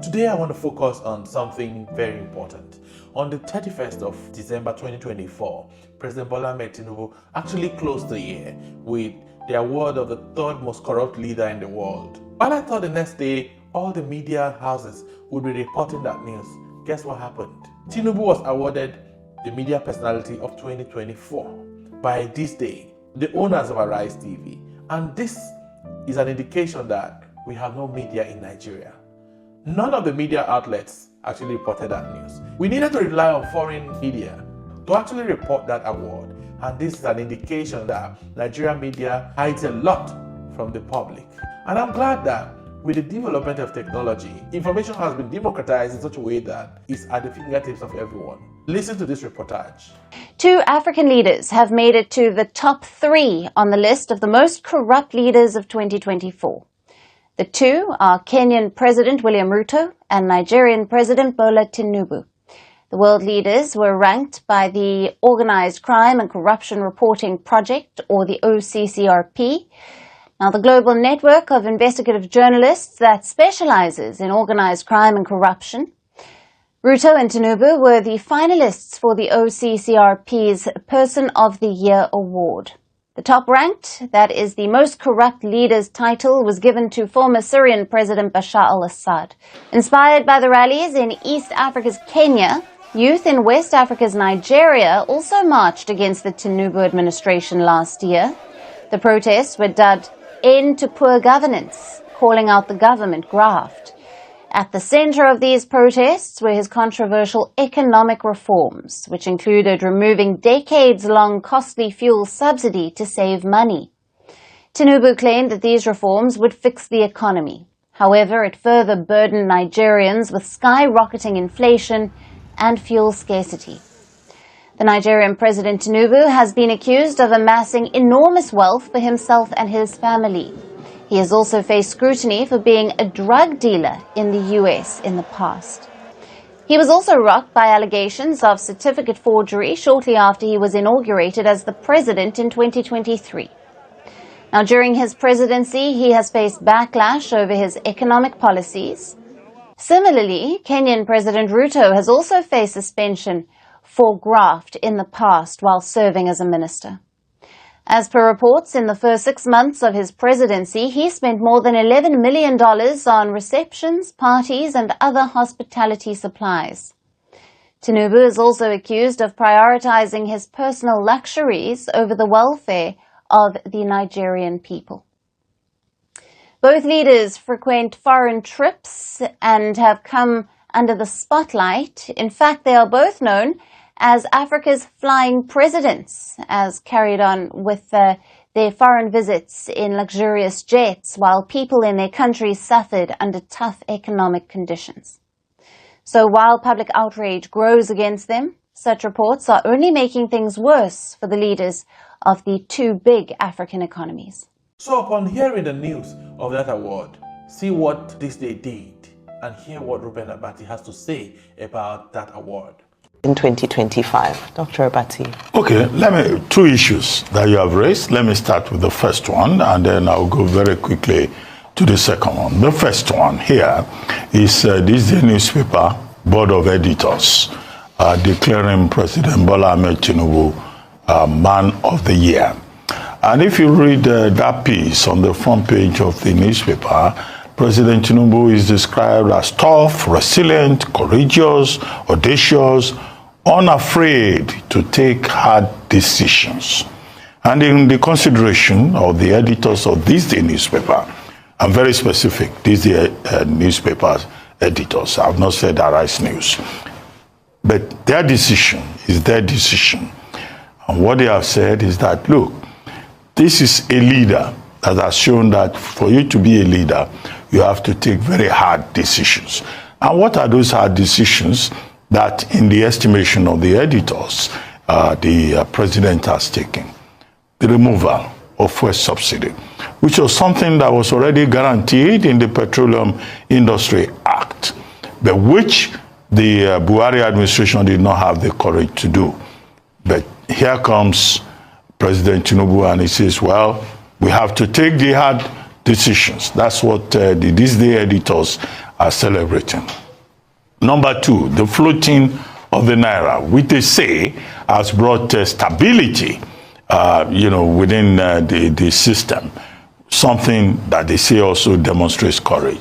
Today I want to focus on something very important. On the 31st of December 2024, President Bola Ahmed Tinubu actually closed the year with the award of the third most corrupt leader in the world. While I thought the next day all the media houses would be reporting that news, guess what happened? Tinubu was awarded the Media Personality of 2024 by this day, the owners of Arise TV. And this is an indication that we have no media in Nigeria. None of the media outlets actually reported that news. We needed to rely on foreign media to actually report that award. And this is an indication that Nigerian media hides a lot from the public. And I'm glad that with the development of technology, information has been democratized in such a way that it's at the fingertips of everyone. Listen to this reportage. 2 African leaders have made it to the top 3 on the list of the most corrupt leaders of 2024. The 2 are Kenyan President William Ruto and Nigerian President Bola Tinubu. The world leaders were ranked by the Organized Crime and Corruption Reporting Project, or the OCCRP. Now, the global network of investigative journalists that specializes in organized crime and corruption. Ruto and Tinubu were the finalists for the OCCRP's Person of the Year Award. The top-ranked, that is the most corrupt leaders title, was given to former Syrian President Bashar al-Assad. Inspired by the rallies in East Africa's Kenya, youth in West Africa's Nigeria also marched against the Tinubu administration last year. The protests were dubbed End to Poor Governance, calling out the government graft. At the center of these protests were his controversial economic reforms, which included removing decades-long costly fuel subsidy to save money. Tinubu claimed that these reforms would fix the economy. However, it further burdened Nigerians with skyrocketing inflation and fuel scarcity. The Nigerian President Tinubu has been accused of amassing enormous wealth for himself and his family. He has also faced scrutiny for being a drug dealer in the US in the past. He was also rocked by allegations of certificate forgery shortly after he was inaugurated as the president in 2023. Now, during his presidency, he has faced backlash over his economic policies. Similarly, Kenyan President Ruto has also faced suspension for graft in the past while serving as a minister. As per reports, in the first 6 months of his presidency, he spent more than $11 million on receptions, parties, and other hospitality supplies. Tinubu is also accused of prioritizing his personal luxuries over the welfare of the Nigerian people. Both leaders frequent foreign trips and have come under the spotlight. In fact, they are both known as Africa's flying presidents, as carried on with their foreign visits in luxurious jets while people in their countries suffered under tough economic conditions. So while public outrage grows against them, such reports are only making things worse for the leaders of the 2 big African economies. So upon hearing the news of that award, see what this day did and hear what Ruben Abati has to say about that award. In 2025, Dr. Abati. Okay, 2 issues that you have raised. Let me start with the first one, and then I'll go very quickly to the second one. The first one here is this newspaper board of editors declaring President Bola Ahmed Tinubu Man of the Year. And if you read that piece on the front page of the newspaper, President Tinubu is described as tough, resilient, courageous, audacious, unafraid to take hard decisions. And in the consideration of the editors of this day newspaper, I'm very specific, this day newspaper's editors, I've not said Arise News, but their decision is their decision. And what they have said is that, look, this is a leader that has shown that for you to be a leader, you have to take very hard decisions. And what are those hard decisions that, in the estimation of the editors, the president has taken? The removal of fuel subsidy, which was something that was already guaranteed in the Petroleum Industry Act, but which the Buhari administration did not have the courage to do. But here comes President Tinubu and he says, well, we have to take the hard decisions. That's what these day editors are celebrating. Number two, the floating of the naira, which they say has brought stability, within the system. Something that they say also demonstrates courage.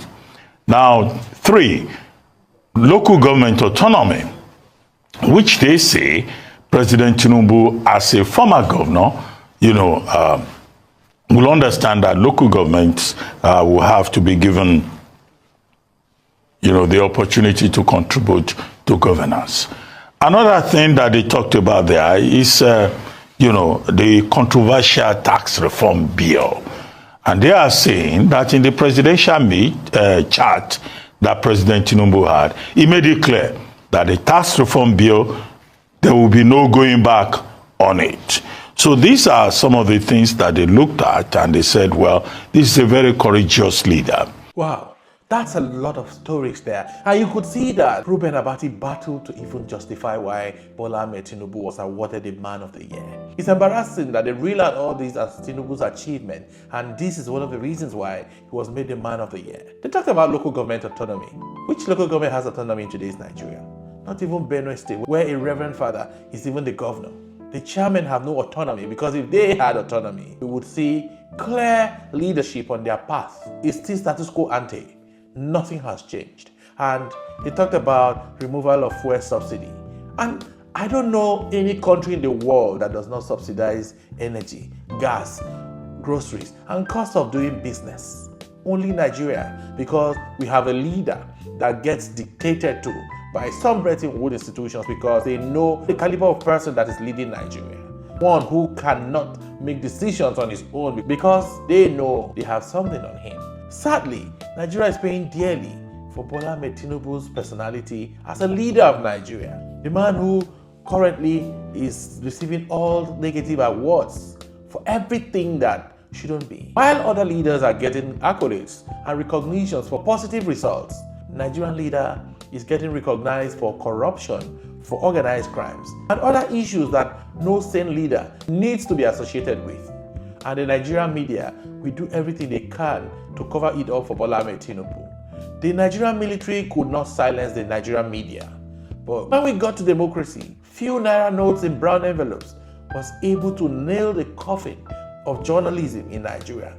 Now, three, local government autonomy, which they say President Tinubu, as a former governor, will understand that local governments will have to be given, the opportunity to contribute to governance. Another thing that they talked about there is, the controversial tax reform bill. And they are saying that in the presidential chat that President Tinubu had, he made it clear that the tax reform bill, there will be no going back on it. So these are some of the things that they looked at and they said, well, this is a very courageous leader. Wow. That's a lot of stories there. And you could see that Ruben Abati battled to even justify why Bola Ahmed Tinubu was awarded the Man of the Year. It's embarrassing that they reel out all these as Tinubu's achievement, and this is one of the reasons why he was made the Man of the Year. They talked about local government autonomy. Which local government has autonomy in today's Nigeria? Not even Benue State, where a reverend father is even the governor. The chairmen have no autonomy, because if they had autonomy, we would see clear leadership on their path. It's still status quo ante. Nothing has changed. And they talked about removal of fuel subsidy. And I don't know any country in the world that does not subsidize energy, gas, groceries, and cost of doing business. Only Nigeria, because we have a leader that gets dictated to by some Bretton Woods institutions because they know the caliber of person that is leading Nigeria. One who cannot make decisions on his own because they know they have something on him. Sadly, Nigeria is paying dearly for Bola Ahmed Tinubu's personality as a leader of Nigeria. The man who currently is receiving all negative awards for everything that shouldn't be. While other leaders are getting accolades and recognitions for positive results, the Nigerian leader is getting recognized for corruption, for organized crimes, and other issues that no sane leader needs to be associated with. And the Nigerian media will do everything they can to cover it up for Bola Ahmed Tinubu. The Nigerian military could not silence the Nigerian media. But when we got to democracy, few naira notes in brown envelopes was able to nail the coffin of journalism in Nigeria.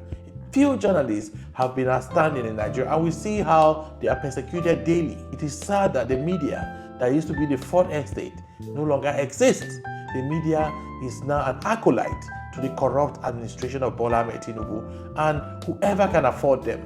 Few journalists have been outstanding in Nigeria, and we see how they are persecuted daily. It is sad that the media that used to be the fourth estate no longer exists. The media is now an acolyte to the corrupt administration of Bola Ahmed Tinubu and whoever can afford them.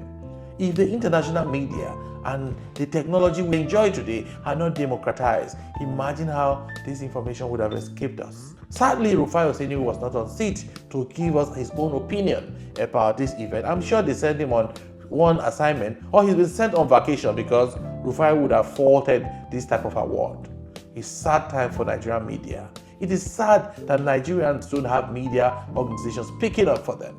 If the international media and the technology we enjoy today are not democratized, imagine how this information would have escaped us. Sadly, Rufai Oseni was not on seat to give us his own opinion about this event. I'm sure they sent him on one assignment, or he's been sent on vacation because Rufai would have faulted this type of award. It's sad time for Nigerian media. It is sad that Nigerians don't have media organizations picking up for them.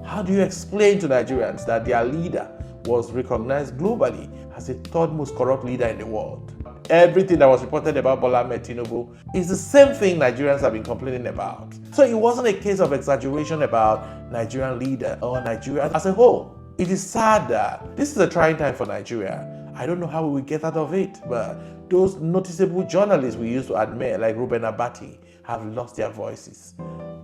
How do you explain to Nigerians that their leader was recognized globally as the third most corrupt leader in the world? Everything that was reported about Bola Ahmed Tinubu is the same thing Nigerians have been complaining about. So it wasn't a case of exaggeration about Nigerian leader or Nigeria as a whole. It is sad that this is a trying time for Nigeria. I don't know how we will get out of it, but those noticeable journalists we used to admire, like Ruben Abati, have lost their voices.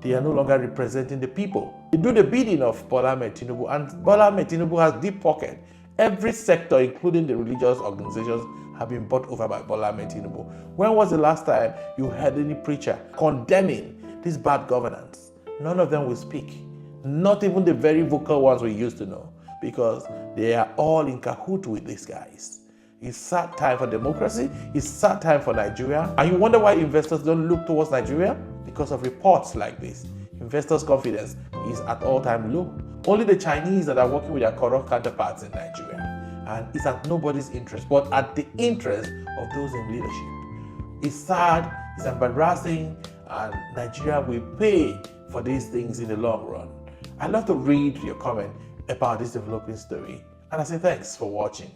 They are no longer representing the people. They do the bidding of Bola Ahmed Tinubu, and Bola Ahmed Tinubu has deep pocket. Every sector, including the religious organizations, have been bought over by Bola Ahmed Tinubu. When was the last time you heard any preacher condemning this bad governance? None of them will speak. Not even the very vocal ones we used to know, because they are all in cahoot with these guys. It's sad time for democracy. It's sad time for Nigeria. And you wonder why investors don't look towards Nigeria? Because of reports like this. Investors' confidence is at all-time low. Only the Chinese that are working with their corrupt counterparts in Nigeria. And it's at nobody's interest, but at the interest of those in leadership. It's sad, it's embarrassing, and Nigeria will pay for these things in the long run. I'd love to read your comment about this developing story. And I say thanks for watching.